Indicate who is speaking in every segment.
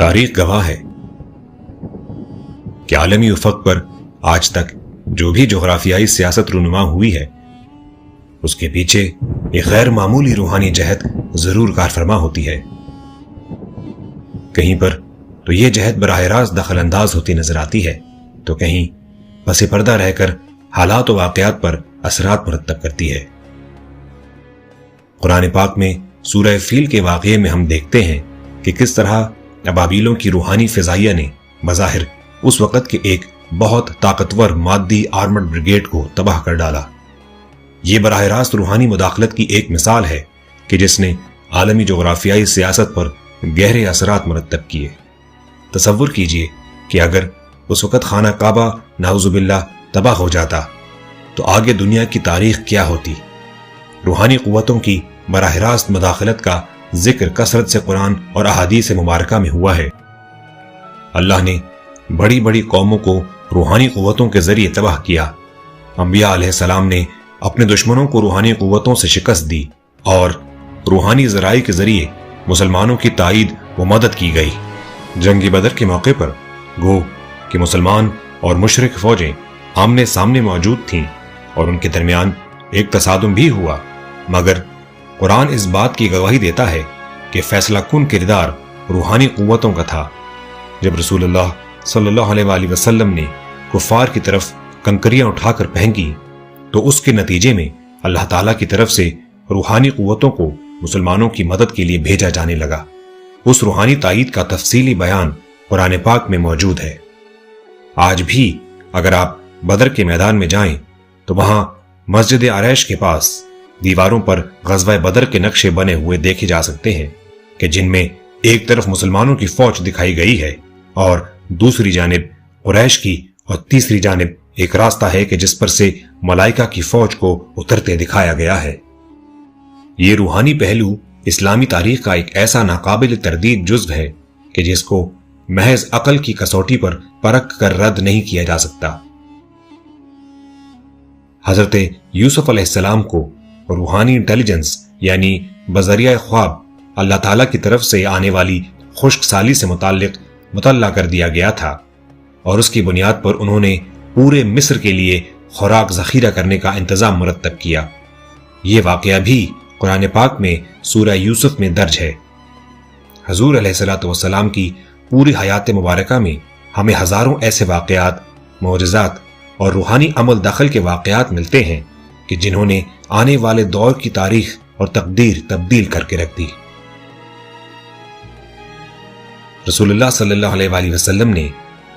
Speaker 1: تاریخ گواہ ہے کہ عالمی افق پر آج تک جو بھی جغرافیائی سیاست رونما ہوئی ہے اس کے پیچھے ایک غیر معمولی روحانی جہت ضرور کار فرما ہوتی ہے۔ کہیں پر تو یہ جہت براہ راست دخل انداز ہوتی نظر آتی ہے تو کہیں پس پردہ رہ کر حالات و واقعات پر اثرات مرتب کرتی ہے۔ قرآن پاک میں سورہ فیل کے واقعے میں ہم دیکھتے ہیں کہ کس طرح ابابیلوں کی روحانی فضائیہ نے بظاہر اس وقت کے ایک بہت طاقتور مادی آرمڈ بریگیڈ کو تباہ کر ڈالا۔ یہ براہ راست روحانی مداخلت کی ایک مثال ہے کہ جس نے عالمی جغرافیائی سیاست پر گہرے اثرات مرتب کیے۔ تصور کیجئے کہ اگر اس وقت خانہ کعبہ نعوذ باللہ تباہ ہو جاتا تو آگے دنیا کی تاریخ کیا ہوتی۔ روحانی قوتوں کی براہ راست مداخلت کا ذکر کثرت سے قرآن اور احادیث مبارکہ میں ہوا ہے۔ اللہ نے بڑی بڑی قوموں کو روحانی قوتوں کے ذریعے تباہ کیا۔ انبیاء علیہ السلام نے اپنے دشمنوں کو روحانی قوتوں سے شکست دی اور روحانی ذرائع کے ذریعے مسلمانوں کی تائید و مدد کی گئی۔ جنگ بدر کے موقع پر گو کہ مسلمان اور مشرک فوجیں آمنے سامنے موجود تھیں اور ان کے درمیان ایک تصادم بھی ہوا، مگر قرآن اس بات کی گواہی دیتا ہے کہ فیصلہ کن کردار روحانی قوتوں کا تھا۔ جب رسول اللہ صلی اللہ علیہ وآلہ وسلم نے کفار کی طرف کنکریاں اٹھا کر پھینکی تو اس کے نتیجے میں اللہ تعالیٰ کی طرف سے روحانی قوتوں کو مسلمانوں کی مدد کے لیے بھیجا جانے لگا۔ اس روحانی تائید کا تفصیلی بیان قرآن پاک میں موجود ہے۔ آج بھی اگر آپ بدر کے میدان میں جائیں تو وہاں مسجد عریش کے پاس دیواروں پر غزوہ بدر کے نقشے بنے ہوئے دیکھے جا سکتے ہیں کہ جن میں ایک طرف مسلمانوں کی فوج دکھائی گئی ہے اور دوسری جانب قریش کی، اور تیسری جانب ایک راستہ ہے کہ جس پر سے ملائکہ کی فوج کو اترتے دکھایا گیا ہے۔ یہ روحانی پہلو اسلامی تاریخ کا ایک ایسا ناقابل تردید جزو ہے کہ جس کو محض عقل کی کسوٹی پر پرکھ کر رد نہیں کیا جا سکتا۔ حضرت یوسف علیہ السلام کو روحانی انٹیلیجنس یعنی بذریعہ خواب اللہ تعالیٰ کی طرف سے آنے والی خشک سالی سے متعلق مطلع کر دیا گیا تھا، اور اس کی بنیاد پر انہوں نے پورے مصر کے لیے خوراک ذخیرہ کرنے کا انتظام مرتب کیا۔ یہ واقعہ بھی قرآن پاک میں سورہ یوسف میں درج ہے۔ حضور علیہ الصلوۃ والسلام کی پوری حیات مبارکہ میں ہمیں ہزاروں ایسے واقعات، معجزات اور روحانی عمل دخل کے واقعات ملتے ہیں کہ جنہوں نے آنے والے دور کی تاریخ اور تقدیر تبدیل کر کے رکھ دی۔ رسول اللہ صلی اللہ علیہ وآلہ وسلم نے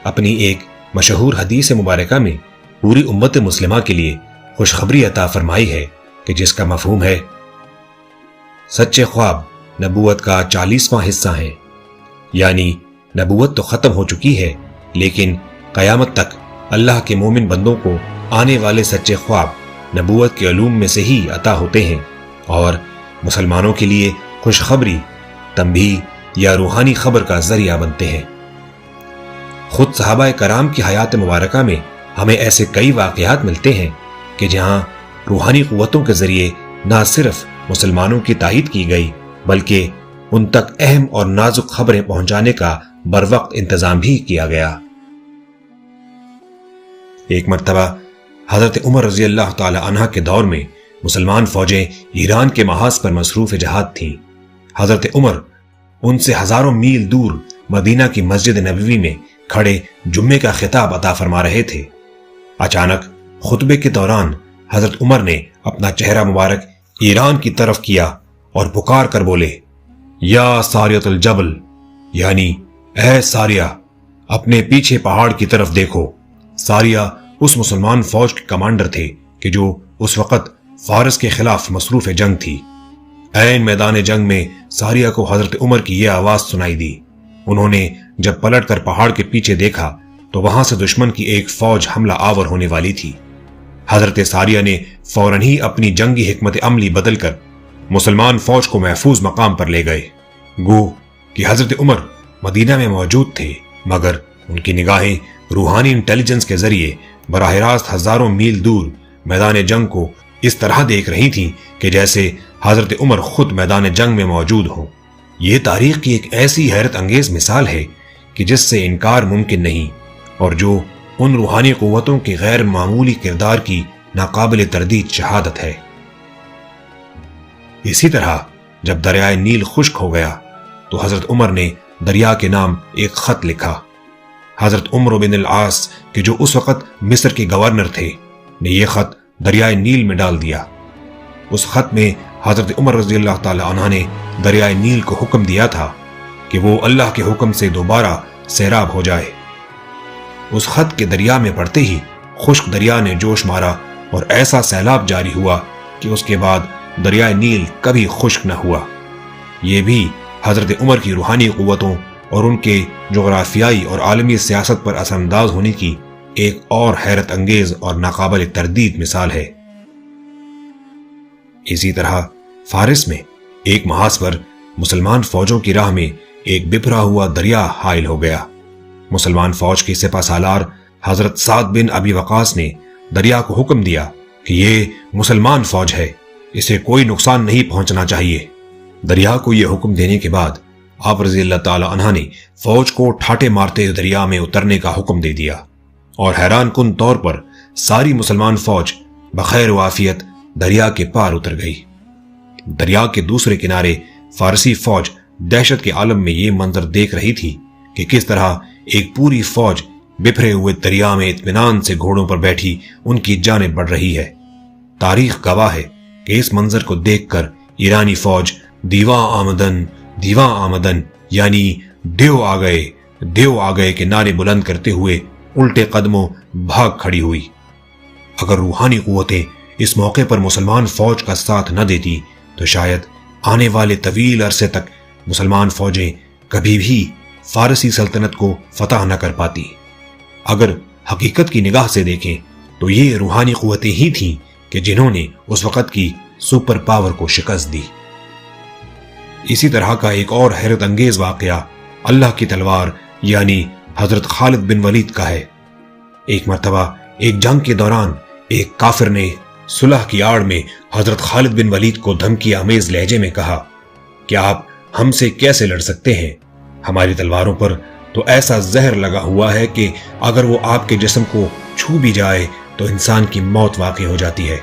Speaker 1: اپنی ایک مشہور حدیث مبارکہ میں پوری امت مسلمہ کے لیے خوشخبری عطا فرمائی ہے کہ جس کا مفہوم ہے سچے خواب نبوت کا 40واں حصہ ہیں، یعنی نبوت تو ختم ہو چکی ہے لیکن قیامت تک اللہ کے مومن بندوں کو آنے والے سچے خواب نبوت کے علوم میں سے ہی عطا ہوتے ہیں اور مسلمانوں کے لیے خوشخبری، تنبیہ یا روحانی خبر کا ذریعہ بنتے ہیں۔ خود صحابہ کرام کی حیات مبارکہ میں ہمیں ایسے کئی واقعات ملتے ہیں کہ جہاں روحانی قوتوں کے ذریعے نہ صرف مسلمانوں کی تائید کی گئی بلکہ ان تک اہم اور نازک خبریں پہنچانے کا بروقت انتظام بھی کیا گیا۔ ایک مرتبہ حضرت عمر رضی اللہ تعالی عنہ کے دور میں مسلمان فوجیں ایران کے محاذ پر مصروف جہاد تھیں۔ حضرت عمر ان سے ہزاروں میل دور مدینہ کی مسجد نبوی میں کھڑے جمعے کا خطاب عطا فرما رہے تھے۔ اچانک خطبے کے دوران حضرت عمر نے اپنا چہرہ مبارک ایران کی طرف کیا اور پکار کر بولے، یا ساریۃ الجبل، یعنی اے ساریہ، اپنے پیچھے پہاڑ کی طرف دیکھو۔ ساریہ اس مسلمان فوج کے کمانڈر تھے کہ جو اس وقت فارس کے خلاف مصروف جنگ تھی۔ عین میدان جنگ میں ساریہ کو حضرت عمر کی یہ آواز سنائی دی۔ انہوں نے جب پلٹ کر پہاڑ کے پیچھے دیکھا تو وہاں سے دشمن کی ایک فوج حملہ آور ہونے والی تھی۔ حضرت ساریہ نے فوراً ہی اپنی جنگی حکمت عملی بدل کر مسلمان فوج کو محفوظ مقام پر لے گئے۔ گو کہ حضرت عمر مدینہ میں موجود تھے مگر ان کی نگاہیں روحانی انٹیلیجنس کے ذریعے براہ راست ہزاروں میل دور میدان جنگ کو اس طرح دیکھ رہی تھیں کہ جیسے حضرت عمر خود میدان جنگ میں موجود ہوں۔ یہ تاریخ کی ایک ایسی حیرت انگیز مثال ہے کہ جس سے انکار ممکن نہیں، اور جو ان روحانی قوتوں کے غیر معمولی کردار کی ناقابل تردید شہادت ہے۔ اسی طرح جب دریائے نیل خشک ہو گیا تو حضرت عمر نے دریا کے نام ایک خط لکھا۔ حضرت عمر بن العاص کہ جو اس وقت مصر کے گورنر تھے نے یہ خط دریائے نیل میں ڈال دیا۔ اس خط میں حضرت عمر رضی اللہ تعالی عنہ نے دریائے نیل کو حکم دیا تھا کہ وہ اللہ کے حکم سے دوبارہ سیراب ہو جائے۔ اس خط کے دریا میں پڑتے ہی خشک دریا نے جوش مارا اور ایسا سیلاب جاری ہوا کہ اس کے بعد دریائے نیل کبھی خشک نہ ہوا۔ یہ بھی حضرت عمر کی روحانی قوتوں اور ان کے جغرافیائی اور عالمی سیاست پر اثر انداز ہونے کی ایک اور حیرت انگیز اور ناقابل تردید مثال ہے۔ اسی طرح فارس میں ایک محاذ پر مسلمان فوجوں کی راہ میں ایک بپھرا ہوا دریا حائل ہو گیا۔ مسلمان فوج کے سپہ سالار حضرت سعد بن ابی وقاص نے دریا کو حکم دیا کہ یہ مسلمان فوج ہے، اسے کوئی نقصان نہیں پہنچنا چاہیے۔ دریا کو یہ حکم دینے کے بعد آپ رضی اللہ تعالی عنہ نے فوج کو ٹھاٹے مارتے دریا میں اترنے کا حکم دے دیا، اور حیران کن طور پر ساری مسلمان فوج بخیر و عافیت دریا کے پار اتر گئی۔ دریا کے دوسرے کنارے فارسی فوج دہشت کے عالم میں یہ منظر دیکھ رہی تھی کہ کس طرح ایک پوری فوج بپھرے ہوئے دریا میں اطمینان سے گھوڑوں پر بیٹھی ان کی جانب بڑھ رہی ہے۔ تاریخ گواہ ہے کہ اس منظر کو دیکھ کر ایرانی فوج دیواں آمدن یعنی دیو آ گئے کے نعرے بلند کرتے ہوئے الٹے قدموں بھاگ کھڑی ہوئی۔ اگر روحانی قوتیں اس موقع پر مسلمان فوج کا ساتھ نہ دیتی تو شاید آنے والے طویل عرصے تک مسلمان فوجیں کبھی بھی فارسی سلطنت کو فتح نہ کر پاتی۔ اگر حقیقت کی نگاہ سے دیکھیں تو یہ روحانی قوتیں ہی تھیں کہ جنہوں نے اس وقت کی سپر پاور کو شکست دی۔ اسی طرح کا ایک اور حیرت انگیز واقعہ اللہ کی تلوار یعنی حضرت خالد بن ولید کا ہے۔ ایک مرتبہ ایک جنگ کے دوران ایک کافر نے صلح کی آڑ میں حضرت خالد بن ولید کو دھمکی آمیز لہجے میں کہا کہ آپ ہم سے کیسے لڑ سکتے ہیں؟ ہماری تلواروں پر تو ایسا زہر لگا ہوا ہے کہ اگر وہ آپ کے جسم کو چھو بھی جائے تو انسان کی موت واقع ہو جاتی ہے۔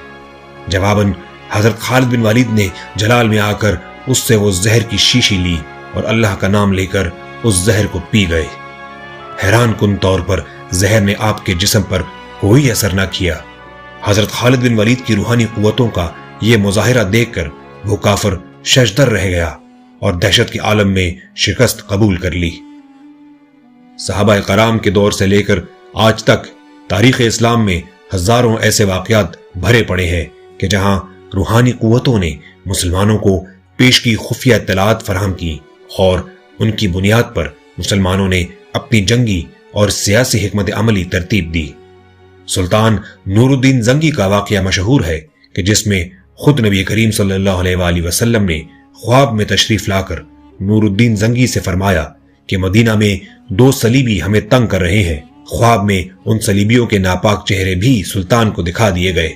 Speaker 1: جواباً حضرت خالد بن ولید نے جلال میں آ کر اس سے وہ زہر کی شیشی لی اور اللہ کا نام لے کر اس زہر کو پی گئے۔ حیران کن طور پر زہر نے آپ کے جسم پر کوئی اثر نہ کیا۔ حضرت خالد بن ولید کی روحانی قوتوں کا یہ مظاہرہ دیکھ کر وہ کافر ششدر رہ گیا اور دہشت کے عالم میں شکست قبول کر لی۔ صحابہ کرام کے دور سے لے کر آج تک تاریخ اسلام میں ہزاروں ایسے واقعات بھرے پڑے ہیں کہ جہاں روحانی قوتوں نے مسلمانوں کو پیشگی خفیہ اطلاعات فراہم کی اور ان کی بنیاد پر مسلمانوں نے اپنی جنگی اور سیاسی حکمت عملی ترتیب دی۔ سلطان نور الدین زنگی کا واقعہ مشہور ہے کہ جس میں خود نبی کریم صلی اللہ علیہ وآلہ وسلم نے خواب میں تشریف لا کر نور الدین زنگی سے فرمایا کہ مدینہ میں 2 صلیبی ہمیں تنگ کر رہے ہیں۔ خواب میں ان صلیبیوں کے ناپاک چہرے بھی سلطان کو دکھا دیے گئے۔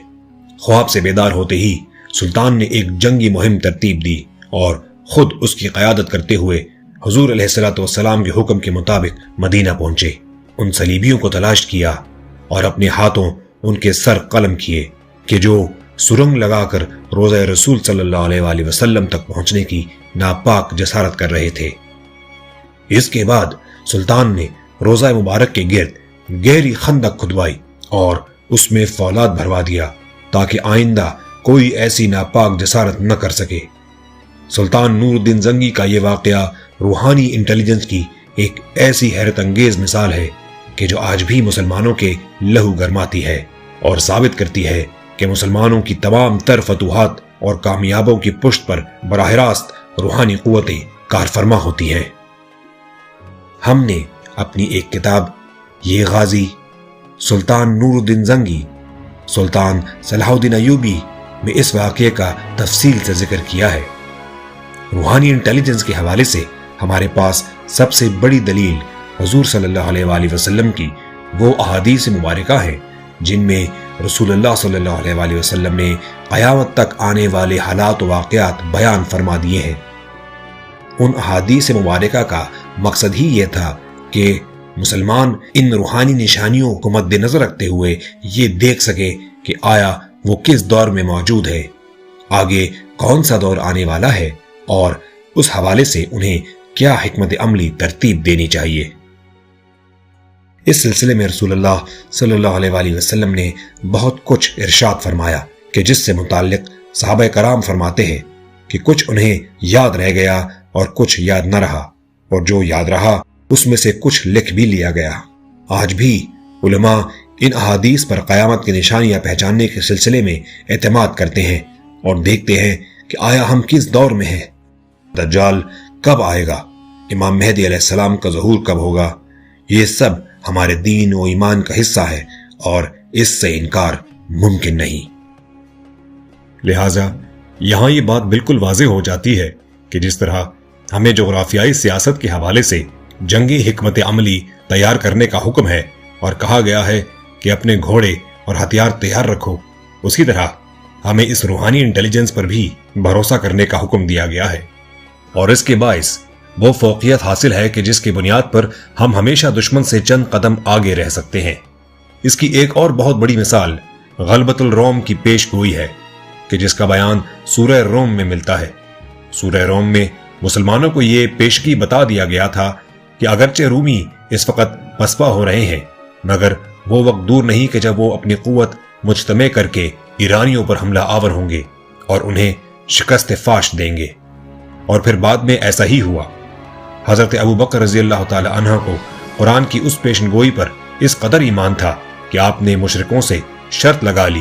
Speaker 1: خواب سے بیدار ہوتے ہی سلطان نے ایک جنگی مہم ترتیب دی اور خود اس کی قیادت کرتے ہوئے حضور علیہ الصلوۃ والسلام کے حکم کے مطابق مدینہ پہنچے۔ ان صلیبیوں کو تلاش کیا اور اپنے ہاتھوں ان کے سر قلم کیے کہ جو سرنگ لگا کر روضہ رسول صلی اللہ علیہ وآلہ وسلم تک پہنچنے کی ناپاک جسارت کر رہے تھے۔ اس کے بعد سلطان نے روضہ مبارک کے گرد گہری خندق کھدوائی اور اس میں فولاد بھروا دیا تاکہ آئندہ کوئی ایسی ناپاک جسارت نہ کر سکے۔ سلطان نور الدین زنگی کا یہ واقعہ روحانی انٹیلیجنس کی ایک ایسی حیرت انگیز مثال ہے کہ جو آج بھی مسلمانوں کے لہو گرماتی ہے اور ثابت کرتی ہے کہ مسلمانوں کی تمام تر فتوحات اور کامیابوں کی پشت پر براہ راست روحانی قوتیں کارفرما ہوتی ہیں۔ ہم نے اپنی ایک کتاب یہ غازی سلطان نور الدین زنگی سلطان صلاح الدین ایوبی میں اس واقعے کا تفصیل سے ذکر کیا ہے۔ روحانی انٹیلیجنس کے حوالے سے ہمارے پاس سب سے بڑی دلیل حضور صلی اللہ علیہ وآلہ وسلم کی وہ احادیث مبارکہ ہیں جن میں رسول اللہ صلی اللہ علیہ وآلہ وسلم نے قیامت تک آنے والے حالات و واقعات بیان فرما دیے ہیں۔ ان احادیث مبارکہ کا مقصد ہی یہ تھا کہ مسلمان ان روحانی نشانیوں کو مد نظر رکھتے ہوئے یہ دیکھ سکے کہ آیا وہ کس دور میں موجود ہے، آگے کون سا دور آنے والا ہے، اور اس حوالے سے انہیں کیا حکمت عملی ترتیب دینی چاہیے۔ اس سلسلے میں رسول اللہ صلی اللہ علیہ وآلہ وسلم نے بہت کچھ ارشاد فرمایا کہ جس سے متعلق صحابہ کرام فرماتے ہیں کہ کچھ انہیں یاد رہ گیا اور کچھ یاد نہ رہا، اور جو یاد رہا اس میں سے کچھ لکھ بھی لیا گیا۔ آج بھی علماء ان احادیث پر قیامت کی نشانیاں پہچاننے کے سلسلے میں اعتماد کرتے ہیں اور دیکھتے ہیں کہ آیا ہم کس دور میں ہیں، دجال کب آئے گا، امام مہدی علیہ السلام کا ظہور کب ہوگا۔ یہ سب ہمارے دین و ایمان کا حصہ ہے اور اس سے انکار ممکن نہیں۔ لہٰذا یہاں یہ بات بالکل واضح ہو جاتی ہے کہ جس طرح ہمیں جغرافیائی سیاست کے حوالے سے جنگی حکمت عملی تیار کرنے کا حکم ہے اور کہا گیا ہے کہ اپنے گھوڑے اور ہتھیار تیار رکھو، اسی طرح ہمیں اس روحانی انٹیلیجنس پر بھی بھروسہ کرنے کا حکم دیا گیا ہے، اور اس کے باعث وہ فوقیت حاصل ہے کہ جس کی بنیاد پر ہم ہمیشہ دشمن سے چند قدم آگے رہ سکتے ہیں۔ اس کی ایک اور بہت بڑی مثال غلبۃ الروم کی پیش گوئی ہے کہ جس کا بیان سورہ روم میں ملتا ہے۔ سورہ روم میں مسلمانوں کو یہ پیشگی بتا دیا گیا تھا کہ اگرچہ رومی اس وقت پسپا ہو رہے ہیں، مگر وہ وقت دور نہیں کہ جب وہ اپنی قوت مجتمع کر کے ایرانیوں پر حملہ آور ہوں گے اور انہیں شکست فاش دیں گے، اور پھر بعد میں ایسا ہی ہوا۔ حضرت ابو بکر رضی اللہ تعالی عنہ کو قرآن کی اس پیشن گوئی پر اس قدر ایمان تھا کہ آپ نے مشرکوں سے شرط لگا لی،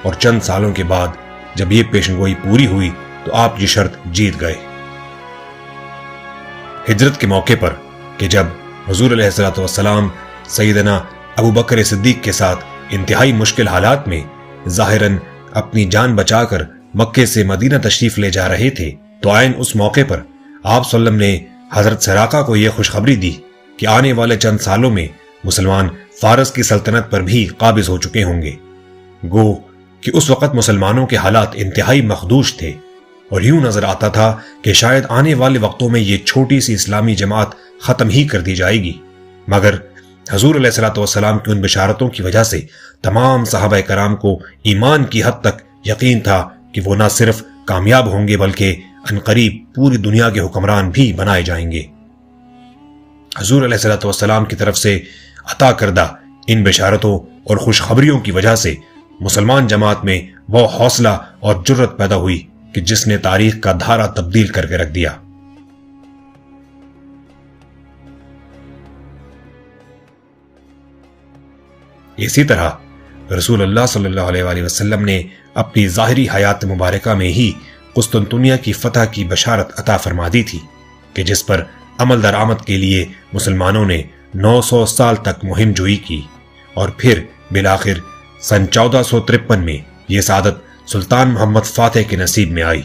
Speaker 1: اور چند سالوں کے بعد جب یہ پیشن گوئی پوری ہوئی تو آپ یہ شرط جیت گئے۔ ہجرت کے موقع پر کہ جب حضور علیہ الصلوۃ والسلام سیدنا ابو بکر صدیق کے ساتھ انتہائی مشکل حالات میں ظاہراً اپنی جان بچا کر مکے سے مدینہ تشریف لے جا رہے تھے، تو عین اس موقع پر آپ صلی اللہ علیہ وسلم نے حضرت سراقہ کو یہ خوشخبری دی کہ آنے والے چند سالوں میں مسلمان فارس کی سلطنت پر بھی قابض ہو چکے ہوں گے۔ گو کہ اس وقت مسلمانوں کے حالات انتہائی مخدوش تھے، اور یوں نظر آتا تھا کہ شاید آنے والے وقتوں میں یہ چھوٹی سی اسلامی جماعت ختم ہی کر دی جائے گی، مگر حضور علیہ الصلوۃ والسلام کی ان بشارتوں کی وجہ سے تمام صحابہ کرام کو ایمان کی حد تک یقین تھا کہ وہ نہ صرف کامیاب ہوں گے بلکہ عنقریب پوری دنیا کے حکمران بھی بنائے جائیں گے۔ حضور علیہ الصلوۃ والسلام کی طرف سے عطا کردہ ان بشارتوں اور خوشخبریوں کی وجہ سے مسلمان جماعت میں وہ حوصلہ اور جرت پیدا ہوئی کہ جس نے تاریخ کا دھارا تبدیل کر کے رکھ دیا۔ اسی طرح رسول اللہ صلی اللہ علیہ وآلہ وسلم نے اپنی ظاہری حیات مبارکہ میں ہی قسطنطنیہ کی فتح کی بشارت عطا فرما دی تھی کہ جس پر عمل درآمد کے لیے مسلمانوں نے 900 سال تک مہم جوئی کی، اور پھر بالآخر سن 1453 میں یہ سعادت سلطان محمد فاتح کے نصیب میں آئی۔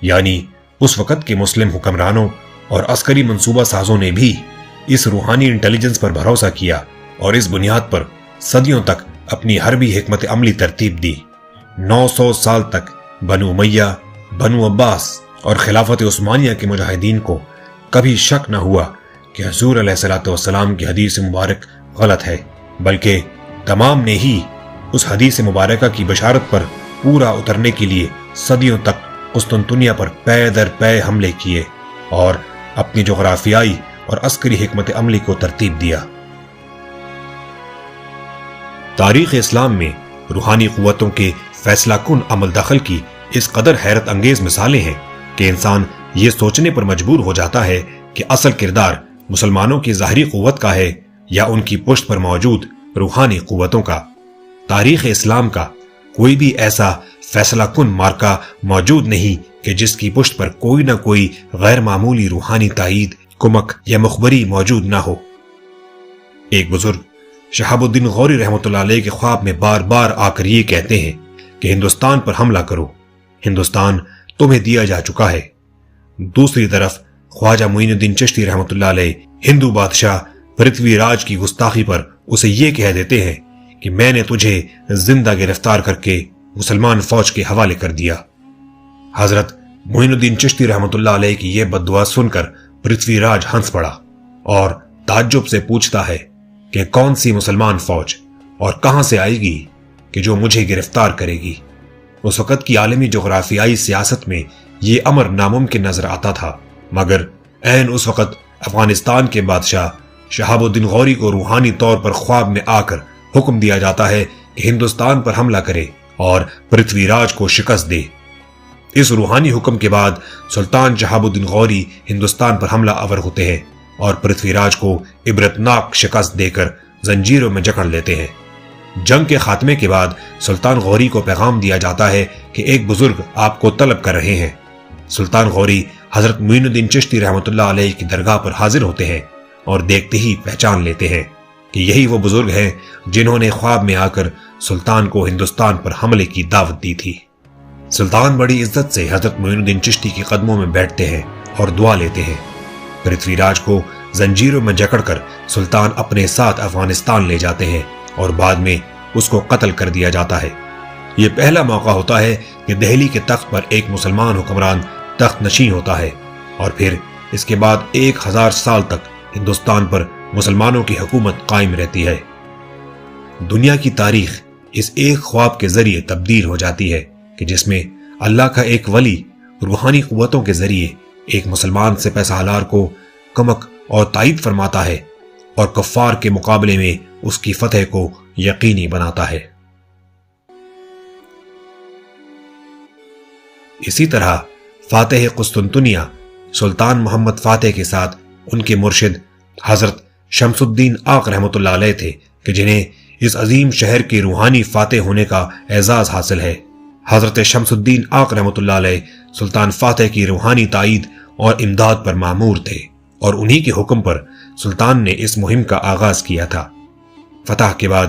Speaker 1: یعنی اس وقت کے مسلم حکمرانوں اور عسکری منصوبہ سازوں نے بھی اس روحانی انٹیلیجنس پر بھروسہ کیا اور اس بنیاد پر صدیوں تک اپنی حربی حکمت عملی ترتیب دی۔ 900 سال تک بنو امیہ، بنو عباس اور خلافت عثمانیہ کے مجاہدین کو کبھی شک نہ ہوا کہ حضور علیہ الصلوۃ والسلام کی حدیث مبارک غلط ہے، بلکہ تمام نے ہی اس حدیث مبارکہ کی بشارت پر پورا اترنے کے لیے صدیوں تک قسطنطنیہ پر پے در پے حملے کیے اور اپنی جغرافیائی اور عسکری حکمت عملی کو ترتیب دیا۔ تاریخ اسلام میں روحانی قوتوں کے فیصلہ کن عمل دخل کی اس قدر حیرت انگیز مثالیں ہیں کہ انسان یہ سوچنے پر مجبور ہو جاتا ہے کہ اصل کردار مسلمانوں کی ظاہری قوت کا ہے یا ان کی پشت پر موجود روحانی قوتوں کا۔ تاریخ اسلام کا کوئی بھی ایسا فیصلہ کن مارکہ موجود نہیں کہ جس کی پشت پر کوئی نہ کوئی غیر معمولی روحانی تائید، کمک یا مخبری موجود نہ ہو۔ ایک بزرگ شہاب الدین غوری رحمۃ اللہ علیہ کے خواب میں بار بار آ کر یہ کہتے ہیں کہ ہندوستان پر حملہ کرو، ہندوستان تمہیں دیا جا چکا ہے۔ دوسری طرف خواجہ معین الدین چشتی رحمۃ اللہ علیہ ہندو بادشاہ پرتھوی راج کی گستاخی پر اسے یہ کہہ دیتے ہیں کہ میں نے تجھے زندہ گرفتار کر کے مسلمان فوج کے حوالے کر دیا۔ حضرت معین الدین چشتی رحمۃ اللہ علیہ کی یہ بد دعا سن کر پرتھوی راج ہنس پڑا اور تعجب سے پوچھتا ہے کہ کون سی مسلمان فوج اور کہاں سے آئے گی کہ جو مجھے گرفتار کرے گی۔ اس وقت کی عالمی جغرافیائی سیاست میں یہ امر ناممکن نظر آتا تھا، مگر عین اس وقت افغانستان کے بادشاہ شہاب الدین غوری کو روحانی طور پر خواب میں آ کر حکم دیا جاتا ہے کہ ہندوستان پر حملہ کرے اور پرتھوی راج کو شکست دے۔ اس روحانی حکم کے بعد سلطان شہاب الدین غوری ہندوستان پر حملہ آور ہوتے ہیں اور پرتھوی راج کو عبرتناک شکست دے کر زنجیروں میں جکڑ لیتے ہیں۔ جنگ کے خاتمے کے بعد سلطان غوری کو پیغام دیا جاتا ہے کہ ایک بزرگ آپ کو طلب کر رہے ہیں۔ سلطان غوری حضرت معین الدین چشتی رحمۃ اللہ علیہ کی درگاہ پر حاضر ہوتے ہیں اور دیکھتے ہی پہچان لیتے ہیں کہ یہی وہ بزرگ ہیں جنہوں نے خواب میں آ کر سلطان کو ہندوستان پر حملے کی دعوت دی تھی۔ سلطان بڑی عزت سے حضرت معین الدین چشتی کے قدموں میں بیٹھتے ہیں اور دعا لیتے ہیں۔ پرتھوی راج کو زنجیروں میں جکڑ کر سلطان اپنے ساتھ افغانستان لے جاتے ہیں اور بعد میں اس کو قتل کر دیا جاتا ہے۔ یہ پہلا موقع ہوتا ہے کہ دہلی کے تخت پر ایک مسلمان حکمران تخت نشین ہوتا ہے، اور پھر اس کے بعد 1000 سال تک ہندوستان پر مسلمانوں کی حکومت قائم رہتی ہے۔ دنیا کی تاریخ اس ایک خواب کے ذریعے تبدیل ہو جاتی ہے کہ جس میں اللہ کا ایک ولی روحانی قوتوں کے ذریعے ایک مسلمان سپہ سالار کو کمک اور تائید فرماتا ہے اور کفار کے مقابلے میں اس کی فتح کو یقینی بناتا ہے۔ اسی طرح فاتح قسطنطنیہ سلطان محمد فاتح کے ساتھ ان کے مرشد حضرت شمس الدین آق رحمۃ اللہ علیہ تھے کہ جنہیں اس عظیم شہر کے روحانی فاتح ہونے کا اعزاز حاصل ہے۔ حضرت شمس الدین آق رحمۃ اللہ علیہ سلطان فاتح کی روحانی تائید اور امداد پر مامور تھے، اور انہی کے حکم پر سلطان نے اس مہم کا آغاز کیا تھا۔ فتح کے بعد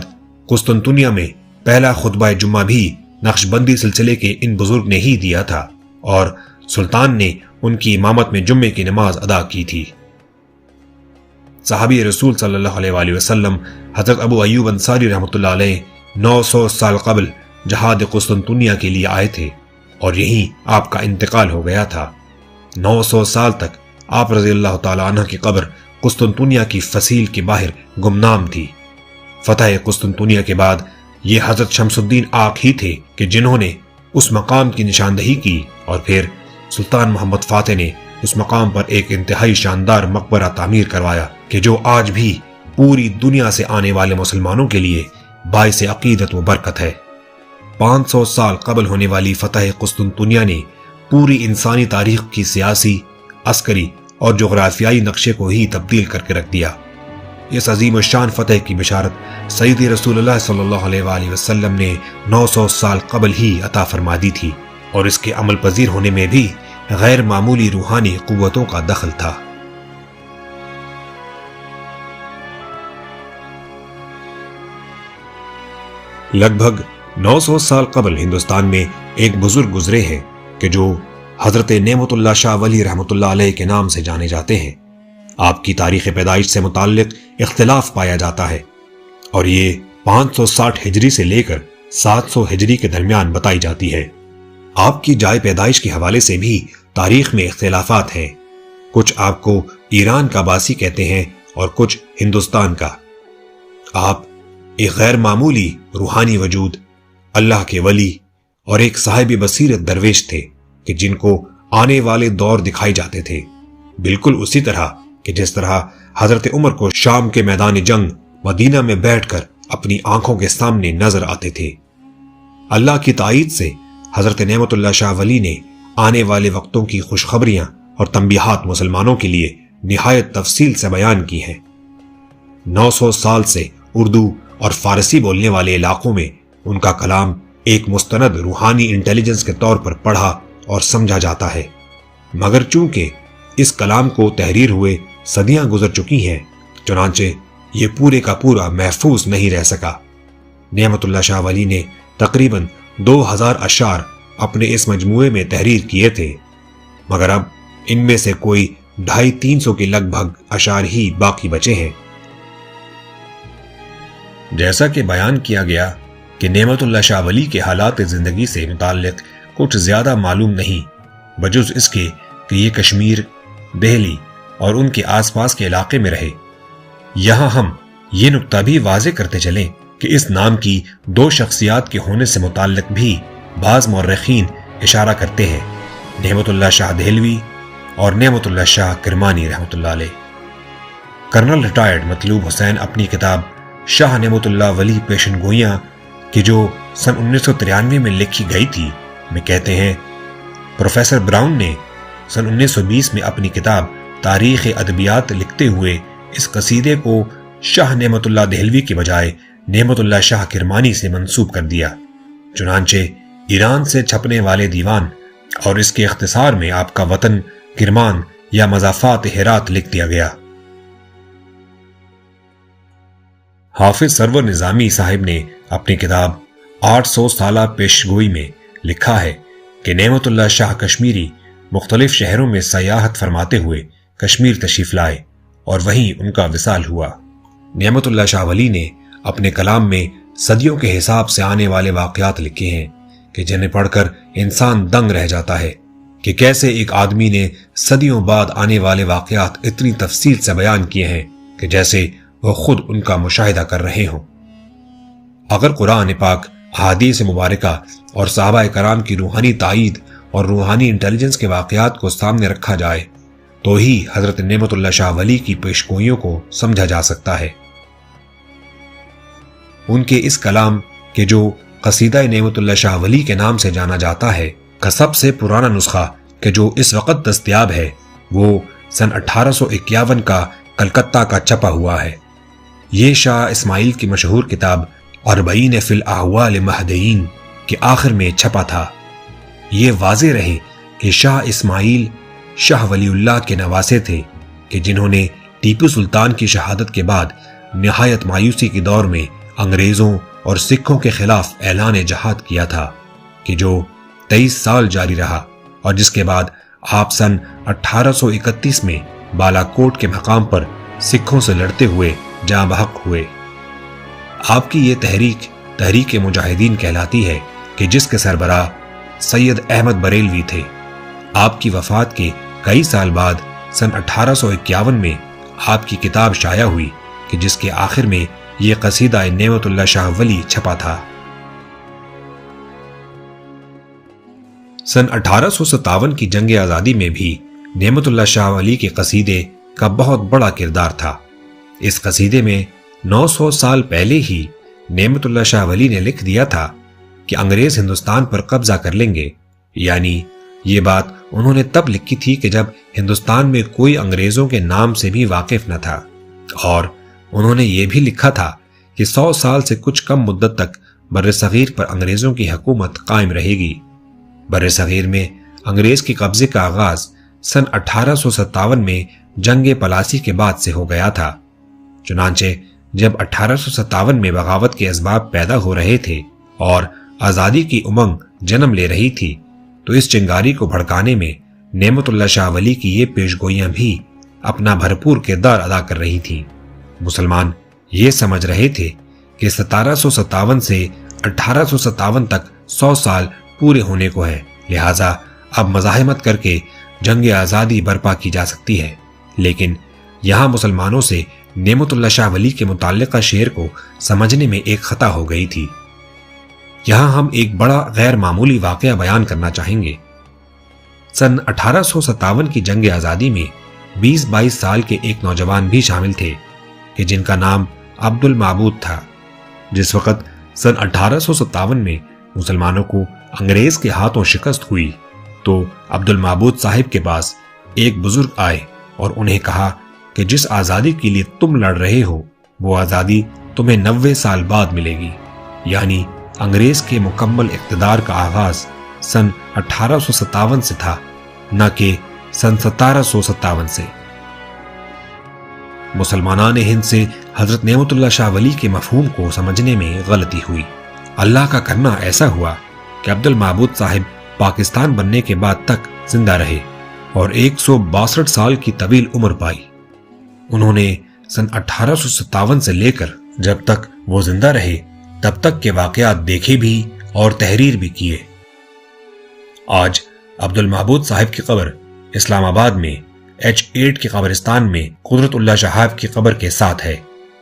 Speaker 1: قسطنطنیہ میں پہلا خطبہ جمعہ بھی نقشبندی سلسلے کے ان بزرگ نے ہی دیا تھا، اور سلطان نے ان کی امامت میں جمعے کی نماز ادا کی تھی۔ صحابی رسول صلی اللہ علیہ وآلہ وسلم حضرت ابو ایوب انصاری رحمۃ اللہ علیہ 900 سال قبل جہاد قسطنطنیہ کے لیے آئے تھے، اور یہیں آپ کا انتقال ہو گیا تھا۔ 900 سال تک آپ رضی اللہ تعالیٰ عنہ کی قبر قسطنطنیہ کی فصیل کے باہر گمنام تھی۔ فتح قسطنطنیہ کے بعد یہ حضرت شمس الدین آق ہی تھے کہ جنہوں نے اس مقام کی نشاندہی کی، اور پھر سلطان محمد فاتح نے اس مقام پر ایک انتہائی شاندار مقبرہ تعمیر کروایا کہ جو آج بھی پوری دنیا سے آنے والے مسلمانوں کے لیے باعث عقیدت و برکت ہے۔ 500 سال قبل ہونے والی فتح قسطنطنیہ نے پوری انسانی تاریخ کی سیاسی، عسکری اور جغرافیائی نقشے کو ہی تبدیل کر کے رکھ دیا۔ اس عظیم الشان فتح کی بشارت سیدی رسول اللہ صلی اللہ علیہ وآلہ وسلم نے 900 سال قبل ہی عطا فرما دی تھی، اور اس کے عمل پذیر ہونے میں بھی غیر معمولی روحانی قوتوں کا دخل تھا۔ لگ بھگ 900 سال قبل ہندوستان میں ایک بزرگ گزرے ہیں کہ جو حضرت نعمت اللہ شاہ ولی رحمۃ اللہ علیہ کے نام سے جانے جاتے ہیں۔ آپ کی تاریخ پیدائش سے متعلق اختلاف پایا جاتا ہے، اور یہ 560 ہجری سے لے کر 700 ہجری کے درمیان بتائی جاتی ہے۔ آپ کی جائے پیدائش کے حوالے سے بھی تاریخ میں اختلافات ہیں۔ کچھ آپ کو ایران کا باسی کہتے ہیں اور کچھ ہندوستان کا۔ آپ ایک غیر معمولی روحانی وجود، اللہ کے ولی اور ایک صاحب بصیرت درویش تھے کہ جن کو آنے والے دور دکھائی جاتے تھے، بالکل اسی طرح کہ جس طرح حضرت عمر کو شام کے میدان جنگ مدینہ میں بیٹھ کر اپنی آنکھوں کے سامنے نظر آتے تھے۔ اللہ کی تائید سے حضرت نعمت اللہ شاہ ولی نے آنے والے وقتوں کی خوشخبریاں اور تنبیہات مسلمانوں کے لیے نہایت تفصیل سے بیان کی ہیں۔ 900 سال سے اردو اور فارسی بولنے والے علاقوں میں ان کا کلام ایک مستند روحانی انٹیلیجنس کے طور پر پڑھا اور سمجھا جاتا ہے، مگر چونکہ اس کلام کو تحریر ہوئے صدیاں گزر چکی ہیں، چنانچہ یہ پورے کا پورا محفوظ نہیں رہ سکا۔ نعمت اللہ شاہ ولی نے تقریباً 2000 اشعار اپنے اس مجموعے میں تحریر کیے تھے، مگر اب ان میں سے کوئی 250-300 کے لگ بھگ اشعار ہی باقی بچے ہیں۔ جیسا کہ بیان کیا گیا کہ نعمت اللہ شاہ ولی کے حالات زندگی سے متعلق کچھ زیادہ معلوم نہیں، بجز اس کے کہ یہ کشمیر، دہلی اور ان کے آس پاس کے علاقے میں رہے۔ یہاں ہم یہ نقطہ بھی واضح کرتے چلیں کہ اس نام کی دو شخصیات کے ہونے سے متعلق بھی بعض مورخین اشارہ کرتے ہیں، نعمت اللہ شاہ دہلوی اور نعمت اللہ شاہ کرمانی رحمۃ اللہ علیہ۔ کرنل ریٹائرڈ مطلوب حسین اپنی کتاب شاہ نعمت اللہ ولی پیشن گوئیاں کہ جو سن 1993 میں لکھی گئی تھی میں کہتے ہیں، پروفیسر براؤن نے سن 1920 میں اپنی کتاب تاریخ ادبیات لکھتے ہوئے اس قصیدے کو شاہ نعمت اللہ دہلوی کے بجائے نعمت اللہ شاہ کرمانی سے منسوب کر دیا۔ چنانچہ ایران سے چھپنے والے دیوان اور اس کے اختصار میں آپ کا وطن کرمان یا مضافات ہرات لکھ دیا گیا۔ حافظ سرور نظامی صاحب نے اپنی کتاب 800 سالہ پیشگوئی میں لکھا ہے کہ نعمت اللہ شاہ کشمیری مختلف شہروں میں سیاحت فرماتے ہوئے کشمیر تشریف لائے اور وہیں ان کا وصال ہوا۔ نعمت اللہ شاہ ولی نے اپنے کلام میں صدیوں کے حساب سے آنے والے واقعات لکھے ہیں کہ جنہیں پڑھ کر انسان دنگ رہ جاتا ہے کہ کیسے ایک آدمی نے صدیوں بعد آنے والے واقعات اتنی تفصیل سے بیان کیے ہیں کہ جیسے وہ خود ان کا مشاہدہ کر رہے ہوں۔ اگر قرآن پاک، احادیث مبارکہ اور صحابہ کرام کی روحانی تائید اور روحانی انٹیلیجنس کے واقعات کو سامنے رکھا جائے تو ہی حضرت نعمت اللہ شاہ ولی کی پیشگوئیوں کو سمجھا جا سکتا ہے۔ ان کے اس کلام کے جو قصیدہ نعمت اللہ شاہ ولی کے نام سے جانا جاتا ہے کا سب سے پرانا نسخہ کہ جو اس وقت دستیاب ہے وہ سن 1851 کا کلکتہ کا چھپا ہوا ہے۔ یہ شاہ اسماعیل کی مشہور کتاب اربعین فی الاحوال مہدیین کے آخر میں چھپا تھا۔ یہ واضح رہے کہ شاہ اسماعیل شاہ ولی اللہ کے نواسے تھے کہ جنہوں نے ٹیپو سلطان کی شہادت کے بعد نہایت مایوسی کے دور میں انگریزوں اور سکھوں کے خلاف اعلان جہاد کیا تھا کہ جو 23 سال جاری رہا اور جس کے بعد آپ سن 1831 میں بالاکوٹ کے مقام پر سکھوں سے لڑتے ہوئے جاں بحق ہوئے۔ آپ کی یہ تحریک مجاہدین کہلاتی ہے کہ جس کے سربراہ سید احمد بریلوی تھے۔ آپ کی وفات کے کئی سال بعد سن 1851 میں آپ کی کتاب شائع ہوئی کہ جس کے آخر میں یہ قصیدہ نعمت اللہ شاہ ولی چھپا تھا۔ سن 1857 کی جنگ آزادی میں بھی نعمت اللہ شاہ ولی کے قصیدے کا بہت بڑا کردار تھا۔ اس قصیدے میں 900 سال پہلے ہی نعمت اللہ شاہ ولی نے لکھ دیا تھا کہ انگریز ہندوستان پر قبضہ کر لیں گے، یعنی یہ بات انہوں نے تب لکھی تھی کہ جب ہندوستان میں کوئی انگریزوں کے نام سے بھی واقف نہ تھا، اور انہوں نے یہ بھی لکھا تھا کہ 100 سال سے کچھ کم مدت تک بر صغیر پر انگریزوں کی حکومت قائم رہے گی۔ بر صغیر میں انگریز کے قبضے کا آغاز سن 1857 میں جنگ پلاسی کے بعد سے ہو گیا تھا۔ چنانچہ جب 1857 میں بغاوت کے اسباب پیدا ہو رہے تھے اور آزادی کی امنگ جنم لے رہی تھی تو اس چنگاری کو بھڑکانے میں نعمت اللہ شاہ ولی کی یہ پیشگوئیاں بھی اپنا بھرپور کردار ادا کر رہی تھیں۔ مسلمان یہ سمجھ رہے تھے کہ 1757 سے 1857 تک 100 سال پورے ہونے کو ہے، لہٰذا اب مزاحمت کر کے جنگ آزادی برپا کی جا سکتی ہے۔ لیکن یہاں مسلمانوں سے نعمت اللہ شاہ ولی کے متعلقہ شعر کو سمجھنے میں ایک خطا ہو گئی تھی۔ یہاں ہم ایک بڑا غیر معمولی واقعہ بیان کرنا چاہیں گے۔ سن 1857 کی جنگ آزادی میں 20-22 سال کے ایک نوجوان بھی شامل تھے کہ جن کا نام عبد المعبود تھا۔ جس وقت سن 1857 میں مسلمانوں کو انگریز کے ہاتھوں شکست ہوئی تو عبد المعبود صاحب کے پاس ایک بزرگ آئے اور انہیں کہا کہ جس آزادی کے لیے تم لڑ رہے ہو وہ آزادی تمہیں 90 سال بعد ملے گی، یعنی انگریز کے مکمل اقتدار کا آغاز سن 1857 سے تھا، نہ کہ سن 1757 سے۔ مسلمانان ہند سے حضرت نعمت اللہ شاہ ولی کے مفہوم کو سمجھنے میں غلطی ہوئی۔ اللہ کا کرنا ایسا ہوا کہ عبد المعبود صاحب پاکستان بننے کے بعد تک زندہ رہے اور 162 سال کی طویل عمر پائی۔ انہوں نے سن 1857 سے لے کر جب تک وہ زندہ رہے تب تک کے واقعات دیکھے بھی اور تحریر بھی کیے۔ آج عبد المعبود صاحب کی قبر اسلام آباد میں H8 کے قبرستان میں قدرت اللہ شہاب کی قبر کے ساتھ ہے۔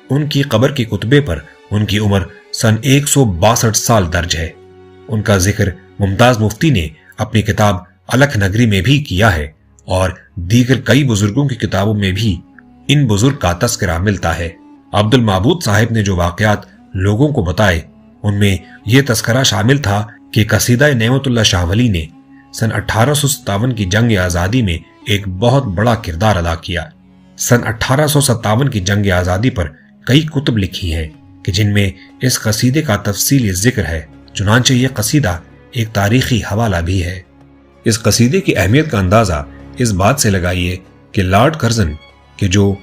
Speaker 1: ان کی قبر کے کتبے پر ان کی عمر سن 162 سال درج ہے۔ ان کا ذکر ممتاز مفتی نے اپنی کتاب الکھ نگری میں بھی کیا ہے اور دیگر کئی بزرگوں کی کتابوں میں بھی ان بزرگ کا تذکرہ ملتا ہے۔ عبد المعبود صاحب نے جو واقعات لوگوں کو بتائے ان میں یہ تذکرہ شامل تھا کہ قصیدہ نعمت اللہ شاہ ولی نے سن 1857 کی جنگ آزادی میں ایک بہت بڑا کردار ادا کیا۔ سن 1857 کی جنگ آزادی پر کئی کتب لکھی ہیں کہ جن میں اس قصیدے کا تفصیلی ذکر ہے، چنانچہ یہ قصیدہ ایک تاریخی حوالہ بھی ہے۔ اس قصیدے کی اہمیت کا اندازہ اس بات سے لگائیے کہ لارڈ کرزن کہ جو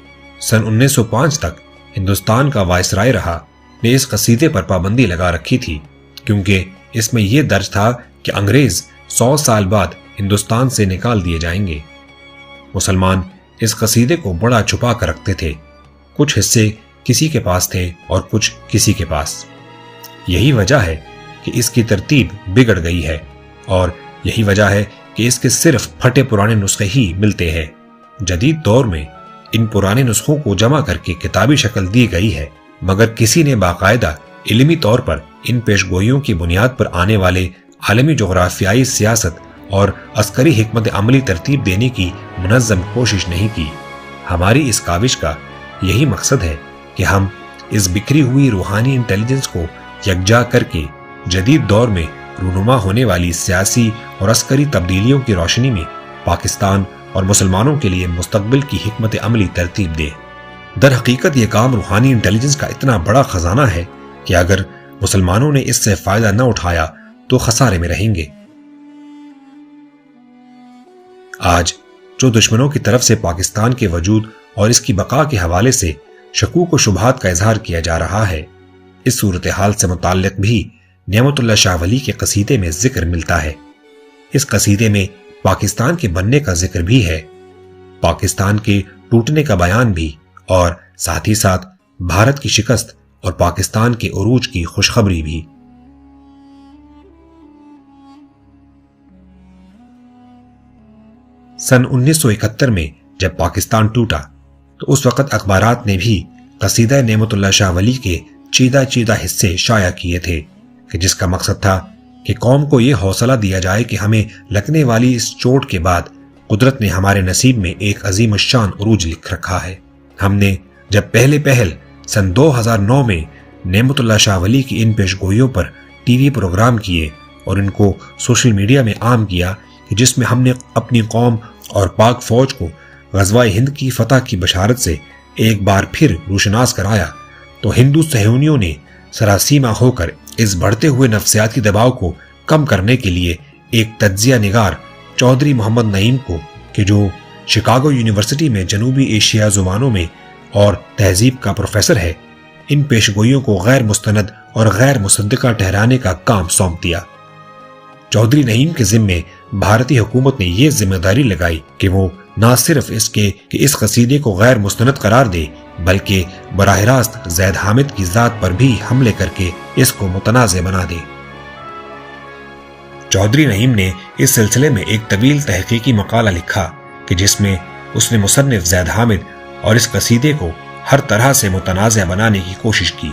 Speaker 1: سن 1905 تک ہندوستان کا وائسرائے رہا نے اس قصیدے پر پابندی لگا رکھی تھی، کیونکہ اس میں یہ درج تھا کہ انگریز 100 سال بعد ہندوستان سے نکال دیے جائیں گے۔ مسلمان اس قصیدے کو بڑا چھپا کر رکھتے تھے، کچھ حصے کسی کے پاس تھے اور کچھ کسی کے پاس۔ یہی وجہ ہے کہ اس کی ترتیب بگڑ گئی ہے اور یہی وجہ ہے کہ اس کے صرف پھٹے پرانے نسخے ہی ملتے ہیں۔ جدید دور میں ان پرانے نسخوں کو جمع کر کے کتابی شکل دی گئی ہے، مگر کسی نے باقاعدہ علمی طور پر ان پیشگوئیوں کی بنیاد پر آنے والے عالمی جغرافیائی سیاست اور عسکری حکمت عملی ترتیب دینے کی منظم کوشش نہیں کی۔ ہماری اس کاوش کا یہی مقصد ہے کہ ہم اس بکھری ہوئی روحانی انٹیلیجنس کو یکجا کر کے جدید دور میں رونما ہونے والی سیاسی اور عسکری تبدیلیوں کی روشنی میں پاکستان اور مسلمانوں کے لیے مستقبل کی حکمت عملی ترتیب دے۔ در حقیقت یہ کام روحانی انٹیلیجنس کا اتنا بڑا خزانہ ہے کہ اگر مسلمانوں نے اس سے فائدہ نہ اٹھایا تو خسارے میں رہیں گے۔ آج جو دشمنوں کی طرف سے پاکستان کے وجود اور اس کی بقا کے حوالے سے شکوک و شبہات کا اظہار کیا جا رہا ہے، اس صورتحال سے متعلق بھی نعمت اللہ شاہ ولی کے قصیدے میں ذکر ملتا ہے۔ اس قصیدے میں پاکستان کے بننے کا ذکر بھی ہے، پاکستان کے ٹوٹنے کا بیان بھی، اور ساتھ ہی ساتھ بھارت کی شکست اور پاکستان کے عروج کی خوشخبری بھی۔ سن 1971 میں جب پاکستان ٹوٹا تو اس وقت اخبارات نے بھی قصیدہ نعمت اللہ شاہ ولی کے چیدہ چیدہ حصے شائع کیے تھے کہ جس کا مقصد تھا کہ قوم کو یہ حوصلہ دیا جائے کہ ہمیں لگنے والی اس چوٹ کے بعد قدرت نے ہمارے نصیب میں ایک عظیم الشان عروج لکھ رکھا ہے۔ ہم نے جب پہل سن 2009 میں نعمت اللہ شاہ ولی کی ان پیشگوئیوں پر ٹی وی پروگرام کیے اور ان کو سوشل میڈیا میں عام کیا کہ جس میں ہم نے اپنی قوم اور پاک فوج کو غزوہ ہند کی فتح کی بشارت سے ایک بار پھر روشناس کرایا، تو ہندو صہیونیوں نے سراسیمہ ہو کر اس بڑھتے ہوئے نفسیاتی دباؤ کو کم کرنے کے لیے ایک تجزیہ نگار چودھری محمد نعیم کو کہ جو شکاگو یونیورسٹی میں جنوبی ایشیا زبانوں میں اور تہذیب کا پروفیسر ہے، ان پیشگوئیوں کو غیر مستند اور غیر مصدقہ ٹھہرانے کا کام سونپ دیا۔ چودھری نعیم کے ذمے بھارتی حکومت نے یہ ذمہ داری لگائی کہ وہ نہ صرف اس قصیدے کو غیر مستند قرار دے بلکہ براہ راست زید حامد کی ذات پر بھی حملے کر کے اس کو متنازع بنا دے۔ چودھری نعیم نے اس سلسلے میں ایک طویل تحقیقی مقالہ لکھا کہ جس میں اس نے مصنف زید حامد اور اس قصیدے کو ہر طرح سے متنازع بنانے کی کوشش کی،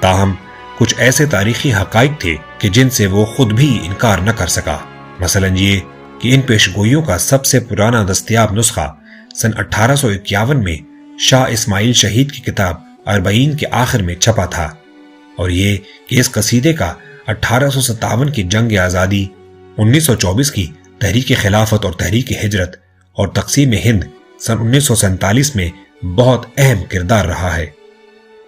Speaker 1: تاہم کچھ ایسے تاریخی حقائق تھے کہ جن سے وہ خود بھی انکار نہ کر سکا، مثلا یہ کہ ان پیشگوئیوں کا سب سے پرانا دستیاب نسخہ سن 1851 میں شاہ اسماعیل شہید کی کتاب اربعین کے آخر میں چھپا تھا، اور یہ کہ اس قصیدے کا 1857 کی جنگ آزادی، 1924 کی تحریک خلافت اور تحریک ہجرت اور تقسیم ہند سن 1947 میں بہت اہم کردار رہا ہے۔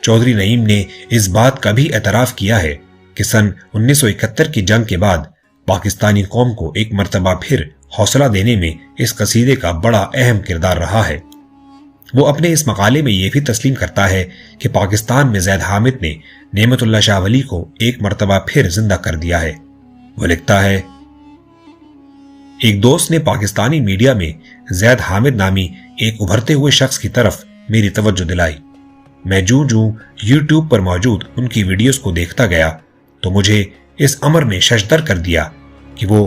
Speaker 1: چودھری نعیم نے اس بات کا بھی اعتراف کیا ہے کہ سن 1971 کی جنگ کے بعد پاکستانی قوم کو ایک مرتبہ پھر حوصلہ دینے میں اس قصیدے کا بڑا اہم کردار رہا ہے۔ وہ اپنے اس مقالے میں یہ بھی تسلیم کرتا ہے کہ پاکستان میں زید حامد نے نعمت اللہ شاہ ولی کو ایک مرتبہ پھر زندہ کر دیا ہے۔ وہ لکھتا ہے، ایک دوست نے پاکستانی میڈیا میں زید حامد نامی ایک ابھرتے ہوئے شخص کی طرف میری توجہ دلائی۔ میں جوں یوٹیوب پر موجود ان کی ویڈیوز کو دیکھتا گیا تو مجھے اس امر نے ششدر کر دیا کہ وہ